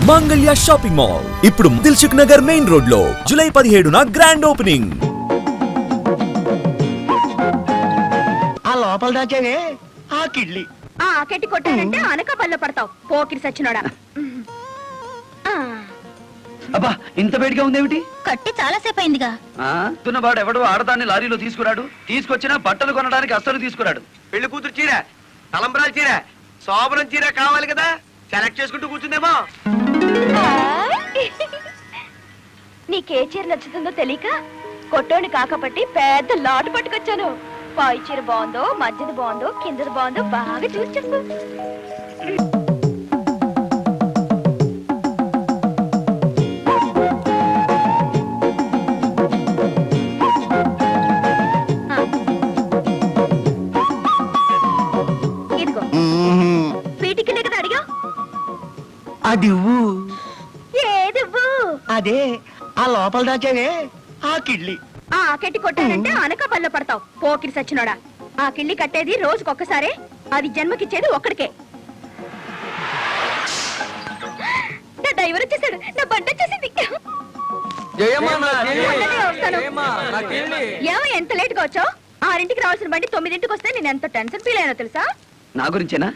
మాంగళ్య shopping mall ఇప్పుడు Dilsukh Nagar main road లో జూలై 17న గ్రాండ్ ఓపెనింగ్. ఆ లోపల దాచావే ఆ కిడ్లీ ఆ కెట్టి కొట్టానంటే అనక పల్ల పడతావు పోకిరి సచ్చినోడా. అబ్బా ఇంత వేడిగా ఉందేమిటి? కట్టి చాలా సేపు అయిందిగా. తున్నవాడు ఎవడో ఆడదాన్ని లారీలో తీసుకురాడు, తీసుకొచ్చినా బట్టలు కొనడానికి అస్సలు తీసుకురాడు. పెళ్లి కూతురు చీర, తలంబ్రాల చీర, శోభనం చీర కావాలి కదా, సెలెక్ట్ చేసుకుంటూ కూర్చుందేమో. నీకే చీర నచ్చుతుందో తెలియక కొట్టోని కాకపట్టి పెద్ద లాటు పట్టుకొచ్చాను. పై చీర బాగుందో, మధ్యది బాగుందో, కిందది బాగుందో బాగా చూసి చెప్పు. ఇదిగో వీటికినే కదా అడిగా. అదివ్వు. ఏదివ్వు? అదే ఆ లోపల దాచావే ఆ కిడ్లీ. ఆ కెట్టి కొట్టానంటే అనక పల్ల పడతావు పోకిరి సచ్చినోడా. ఆ కిళ్ళి కట్టేది రోజుకొక్కసారే, అది జన్మకిచ్చేది ఒక్కడికే. నా డ్రైవర్ వచ్చేసాడు, నా బండి వచ్చేసింది. ఏమో ఎంత లేట్ గా వచ్చావు? 6ంటికి రావాల్సిన బండి 9ంటికి వస్తే నేను ఎంత టెన్షన్ ఫీల్ అయినా తెలుసా? నా గురించేనా?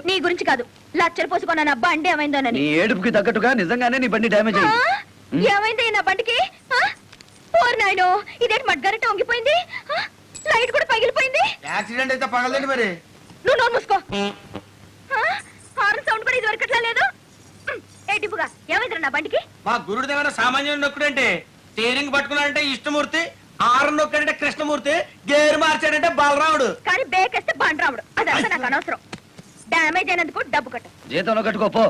నీ గురించి కాదు, లచ్చలు పోసుకున్నా నా బండి ఏమైందోనని. నీ ఏడుపుకి తగ్గట్టుగా నిజంగానే నీ బండి డ్యామేజ్ అయింది. ఏమైంది నా బండికి? ఓర్ నాయనో, ఇదేంటి మడ్గారెట్ట వంగిపోయింది, లైట్ కూడా పగిలిపోయింది. యాక్సిడెంట్ అయితే పగలదండి మరి. నువ్వు నోరు మూసుకో. హార్న్ సౌండ్ కూడా ఇది వరకట్లా లేదు. ఏటిపుగా ఏమైందిరా నా బండికి? మా గురుడు దగ్గర సామాన్యుడు నొక్కుడంటే స్టీరింగ్ పట్టుకున్నాడంటే ఇష్టమూర్తి, ఆరు నొక్కాడంటే కృష్ణమూర్తి, గేరు మార్చాడంటే బలరాముడు. కానీ బేకేస్తే బండరాముడు. అదంతా నాకు అనవసరం. డ్యామేజ్ అయినందుకు డబ్బు కట్టు. జీతంలో కట్టుకోపో.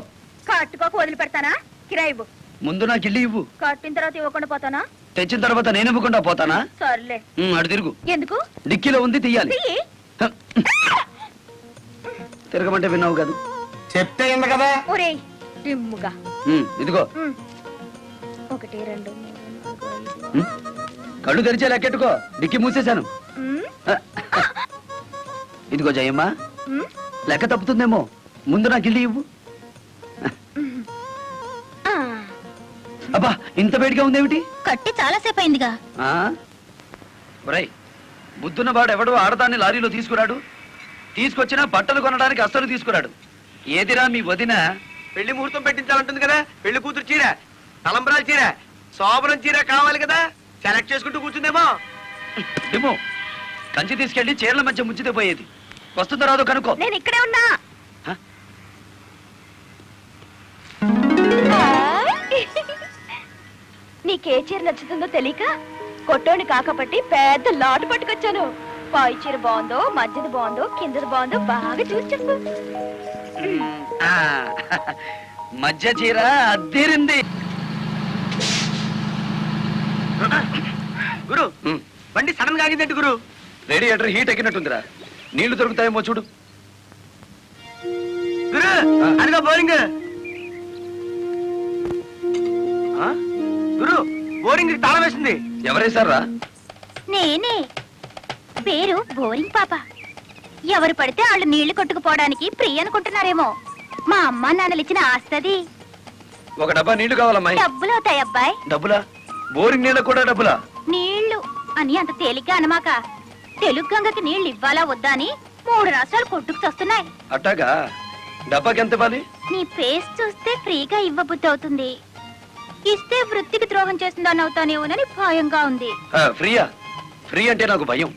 కట్టుకోక వదిలిపెడతానా? కిరాయి ఇవ్వు. ముందు నాకు ఇల్లు ఇవ్వు. కట్టిన తర్వాత ఇవ్వకుండా పోతానా? తెచ్చిన తర్వాత నేను ఇవ్వకుండా పోతానా? సర్లే. అటు తిరుగు. ఎందుకు? డిక్కీలో ఉంది, తీయాలి. చెయ్యి. తిరగమంటే విన్నావు కాదు, చెప్తే ఇంద కదా. ఒరేయ్ దిమ్ముగా. ఇదిగో 1 2 3 4 5. కళ్ళు తెరిచే లెక్కెట్టుకో, డిక్కి మూసేశాను. ఇదిగో జయమ్మ, లెక్క తప్పుతుందేమో, ముందు నాకు ఇల్లు ఇవ్వు. అబ్బా ఇంత వేడిగా ఉందేమిటి? కట్టి చాలా సేపు అయిందిగా. బుద్ధున్నవాడు ఎవడో ఆడదాన్ని లారీలో తీసుకురాడు, తీసుకొచ్చినా బట్టలు కొనడానికి అస్సలు తీసుకురాడు. ఏదిరా మీ వదిన? పెళ్లి ముహూర్తం పెట్టించాలంటుంది కదా, పెళ్లి కూతురు చీర, తలంబ్రాల చీర, శోభనం చీర కావాలి కదా, సెలెక్ట్ చేసుకుంటూ కూర్చుందేమో. ఏమో కంచి తీసుకెళ్లి చీరల మధ్య ముంచితే పోయేది. వస్తుందో రాదో కనుక్కో. నేను ఇక్కడే ఉన్నా. నీకే చీర నచ్చుతుందో తెలియక కొట్టోని కాకపట్టి పెద్ద లాటు పట్టుకొచ్చాను. పై చీర బాగుందో, మధ్యది బాగుందో, కిందది బాగుందో బాగా చూసి చెప్పు. మధ్య చీర అద్దీరింది. గురు బండి సడన్ గా ఆగిందంటే గురు. రేడియేటర్ హీట్ ఎక్కినట్టుందిరా, నీళ్లు దొరుకుతాయేమో చూడు. గురు అదిగా బోరింగ్. గురు బోరింగ్ తాళం వేసింది. ఎవరేసారా? నేనే. పేరు బోరింగ్ పాప. ఎవరు పడితే వాళ్ళు నీళ్లు కొట్టుకుపోవడానికి ప్రియ అనుకుంటున్నారేమో. మా అమ్మా నాన్నలు ఇచ్చిన ఆస్తది. ఒక డబ్బా నీళ్లు కావాలమ్మాయి. డబ్బులు అవుతాయి అబ్బాయి. డబ్బులా? బోరింగ్ నీళ్ళకు కూడా డబ్బులా? నీళ్లు అని అంత తేలిగ్గా అనమాక. తెలుగు గంగకి నీళ్లు ఇవ్వాలా వద్దా అని 3 రాష్ట్రాలు కొట్టుకు వస్తున్నాయి. అట్టాగా? డబ్బాకి ఎంత ఇవ్వాలి? నీ ఫేస్ చూస్తే ఫ్రీగా ఇవ్వబుద్ధి అవుతుంది. ఇస్తే వృత్తికి ద్రోహం చేస్తుందని అవుతానేమోనని భయంగా ఉంది. ఫ్రీయా? ఫ్రీ అంటే నాకు భయం.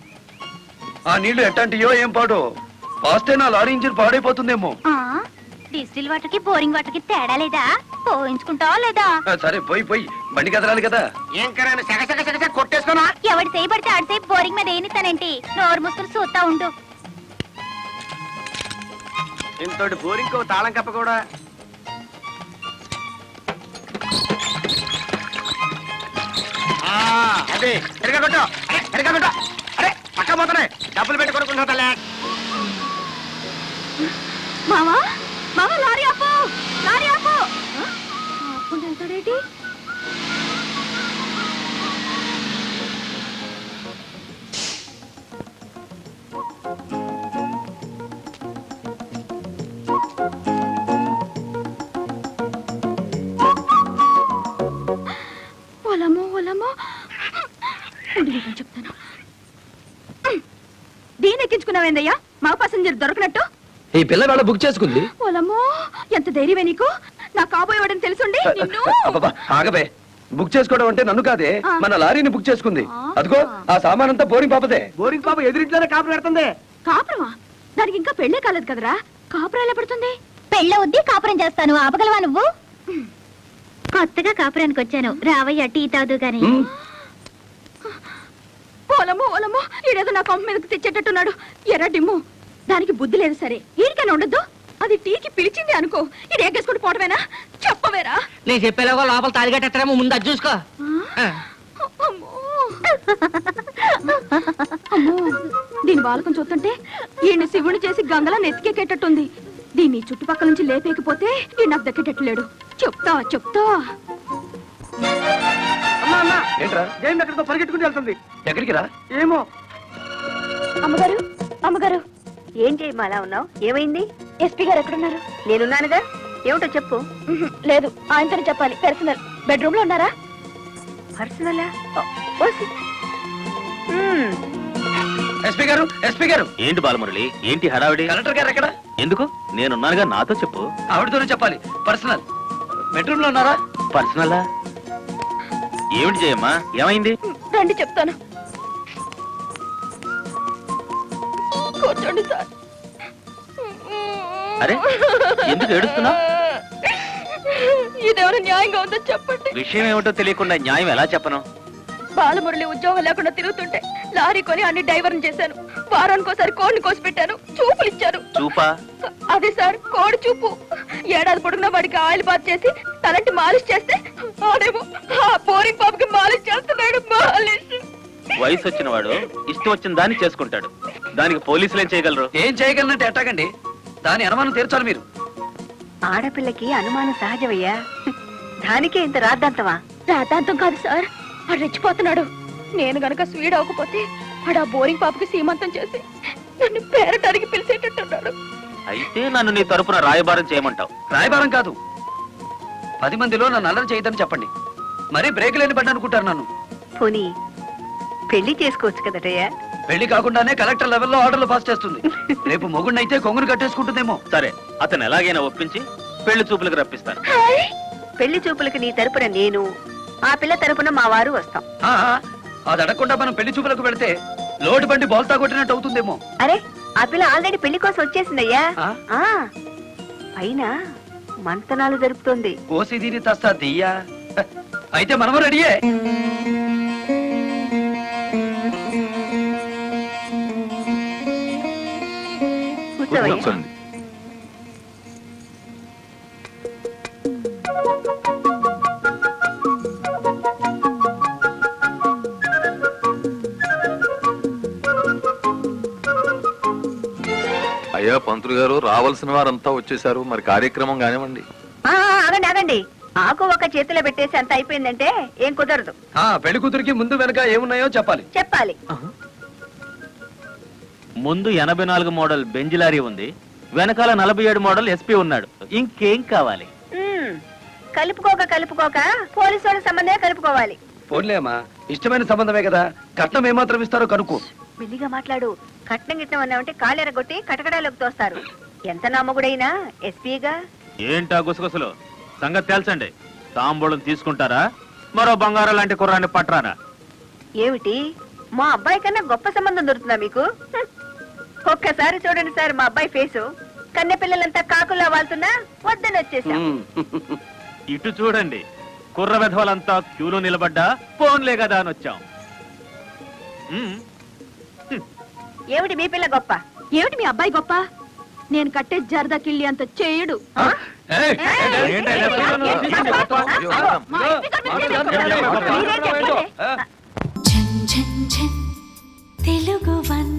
ఆ నీళ్లు ఎట్టంటియో ఏం పాడో, పాస్తే నా లారీ ఇంజిన్ పాడైపోతుందేమో. డిస్టిల్ వాటర్ కి బోరింగ్ వాటర్ కి తేడా లేదా? పోయించుకుంటావా లేదా? సరే పోయి బండి కదలాలి కదా. ఏం కరాను సగ కొట్టేసుకోనా? ఎవడి చేయబడితే ఆడిసేపు బోరింగ్ మీద ఏనిస్తానంటే నోరు ముసుకులు చూస్తా ఉండు. ఇంతటి బోరింగ్ తాళం కప్ప కూడా. అదే ఎరగా కొట్టు, ఎరగా కొట్టు. అరే పక్క పోతున్నాయి, డబ్బులు పెట్టి కొనుక్కుంటా. మామా మామా లారీ ఆపు, లారీ ఆపు. ఆపుకుంటాడేంటి? ఏందయ్యా మా పాసెంజర్ దొరకనట్టు? ఈ పిల్ల వేళ బుక్ చేసుకుంది. ఓలమ్మో ఎంత ధైర్యమే నీకు! నా కాబోయేవాడని తెలుసుండి నిన్ను. అబ్బబ్బా, ఆగబే. బుక్ చేసుకోవడం అంటే నన్ను కాదే, ఆ. మన లారీని బుక్ చేసుకుంది. ఆ. అదిగో ఆ సామాన్ అంతా బోరింగ్ పాపదే. బోరింగ్ పాప ఎదురింట్లోనే కాపు పెడుతుంది. కాపురమా? దానికి ఇంకా పెళ్ళే కాలేదు కదరా, కాపురం ఎలా పడుతుంది? పెళ్ళవుద్ది, కాపురం చేస్తాను. ఆపగలవా నువ్వు? కొత్తగా కాపురానికి వచ్చాను, రావయ్య టీ తాదు గాని. ఉమ్. ఓలమ్మో ఓలమ్మో, ఈడేదో నా కొంప మీదకి తెచ్చేటట్టున్నాడు. ఎర్ర డిమ్ము, దానికి బుద్ధి లేదు సరే, ఈడికైనా ఉండద్దు. అది టీకి పిలిచింది అనుకో, ఇది ఎగ్గేసుకుని పోవటమేనా? చెప్పవేరా? నేను చెప్పేలాగా లోపల తాలిగట్టేమో ముందు అది చూసుకో. అమ్మో అమ్మో, దీని బాలకం చూస్తుంటే ఈయన శివుని చేసి గంగలా నెత్తికెక్కేటట్టుంది. దీన్ని చుట్టుపక్కల నుంచి లేపేకపోతే ఈ నాకు దక్కేటట్లేడు. చెప్తా చెప్తా. అమ్మా అమ్మా, ఏంట్రా? జైన్ ఎక్కడితో పరిగెట్టుకుని వెళ్తుంది. ఎక్కడికి రా? ఏమో. అమ్మగారు అమ్మగారు, ఏం చేయమ్మా అలా ఉన్నావు? ఏమైంది? ఎస్పీ గారు ఎక్కడున్నారు? నేనున్నానుగా, ఏమిటో చెప్పు. లేదు, ఆయనతోనే చెప్పాలి. పర్సనల్ బెడ్రూమ్ లో ఉన్నారా? పర్సనలా? ఎస్పీ గారు, ఎస్పీ గారు. ఏంటి బాలమురళి, ఏంటి హడావిడి? కలెక్టర్ గారు ఎక్కడ? ఎందుకు? నేనున్నానుగా, నాతో చెప్పు. ఆవిడతోనే చెప్పాలి. పర్సనల్. బెడ్రూమ్ లో ఉన్నారా? పర్సనలా? ఏమిటి చేయమ్మా, ఏమైంది? రండి చెప్తాను. కూర్చోండి సార్. అరే, ఎందుకు ఏడుస్తున్నావ్? ఇదేమైనా న్యాయంగా ఉందో చెప్పండి. విషయం ఏమిటో తెలియకుండా న్యాయం ఎలా చెప్పను? బాలమురళి ఉద్యోగం లేకుండా తిరుగుతుంటే లారీ కొని అన్ని డైవర్ని చేశాను. వారానికోసారి కోడిని కోసి పెట్టాను, చూపులు ఇచ్చాను. చూపా? అదే సార్, కోడి చూపు. ఏడాది పొడుగునా వాడికి ఆయిల్ బాత్ చేసి తలంటి మాలిష్ చేస్తే ఆడేమో ఆ బోరింగ్ పాపకి మాలిష్ చేస్తున్నాడు. మాలిష్. వయసు వచ్చిన వాడు ఇష్టం వచ్చిన దాన్ని చేసుకుంటాడు. దానికి పోలీసులు ఏం చేయగలరు? ఏం చేయగలనంటే ఎట్టాగండి? దాని అనుమానం తీర్చాలి మీరు. ఆడపిల్లకి అనుమానం సహజమయ్యా, దానికే ఇంత రాద్దంతమా? రాతాంతం కాదు సార్, ఆడు రెచ్చిపోతున్నాడు. నేను గనక స్వీడ్ అవ్వకపోతే ఆడు ఆ బోరింగ్ పాపకి సీమంతం చేసి నన్ను పేరటానికి పిలిచేటట్టున్నాడు. అయితే నన్ను నీ తరపున రాయబారం చేయమంటావు? రాయబారం కాదు, 10 మందిలో నన్ను అల్లరి చేయదని చెప్పండి. మరీ బ్రేక్ లేని పడ్డ అనుకుంటారు నన్ను. పోనీ పెళ్లి చేసుకోవచ్చు కదటయ్యా? పెళ్లి కాకుండానే కలెక్టర్ లెవెల్లో ఆర్డర్లు పాస్ చేస్తుంది. రేపు మొగుడినైతే కొంగును కట్టేసుకుంటుందేమో. సరే, అతను ఎలాగైనా ఒప్పించి పెళ్లి చూపులకు రప్పిస్తాను. పెళ్లి చూపులకి నీ తరపున నేను, ఆ పిల్ల తరపున మా వారు వస్తాం. ఆ, అది అడగకుండా మనం పెళ్లి చూపులకు వెళితే లోటు బండి బోల్తా కొట్టినట్టు అవుతుందేమో. అరే, ఆ పిల్ల ఆల్రెడీ పెళ్లి కోసం వచ్చేసిందయ్యా. ఆ? ఆ, పైన మంతనాలు జరుపుతోంది. కోసి దీని తస్తా దియ్యా. అయితే మనము రెడీయే. కూర్చోవయ్యా. అయ్యా పంతులు గారు, రావాల్సిన వారంతా వచ్చేసారు, మరి కార్యక్రమం కానివ్వండి. ఆగండి ఆగండి, ఆకు ఒక చేతిలో పెట్టేసి అంత అయిపోయిందంటే ఏం కుదరదు. పెళ్లి కూతురికి ముందు వెనక ఏమున్నాయో చెప్పాలి. చెప్పాలి. ముందు 84 మోడల్ బెంజ్ లారీ ఉంది, వెనకాల 47 మోడల్ ఎస్పీ ఉన్నాడు. ఇంకేం కావాలి? కలుపుకోక పోలీసు వాళ్ళ సంబంధమే కలుపుకోవాలి. పోన్లేమ్మా, ఇష్టమైన సంబంధమే కదా, కట్నం ఏమాత్రం ఇస్తారో కనుక్కో. మెల్లిగా మాట్లాడు. కట్నం గిట్నం అన్నామంటే కాళ్ళెరగొట్టి కటకడాలోకి తోస్తారు. ఎంత నామగుడైనా ఎస్పీగా. ఏంటా గుసగుసలు? సంగతి తేల్చండి. తాంబూలం తీసుకుంటారా, మరో బంగారం లాంటి కుర్రాన్ని పట్రానా? ఏమిటి, మా అబ్బాయి కన్నా గొప్ప సంబంధం దొరుకుతుందా మీకు? ఒక్కసారి చూడండి సార్ మా అబ్బాయి ఫేసు. కన్నె పిల్లలంతా కాకుల్లా వాళ్తున్నా వద్దని వచ్చేసాం. ఇటు చూడండి, కుర్ర వెధవలంతా క్యూలో నిలబడ్డా ఫోన్లే కదా అని వచ్చాం. ఏమిటి మీ పిల్ల గొప్ప? ఏమిటి మీ అబ్బాయి గొప్ప? నేను కట్టే జరదా కిళ్ళి అంత చేయడు. తెలుగు వన్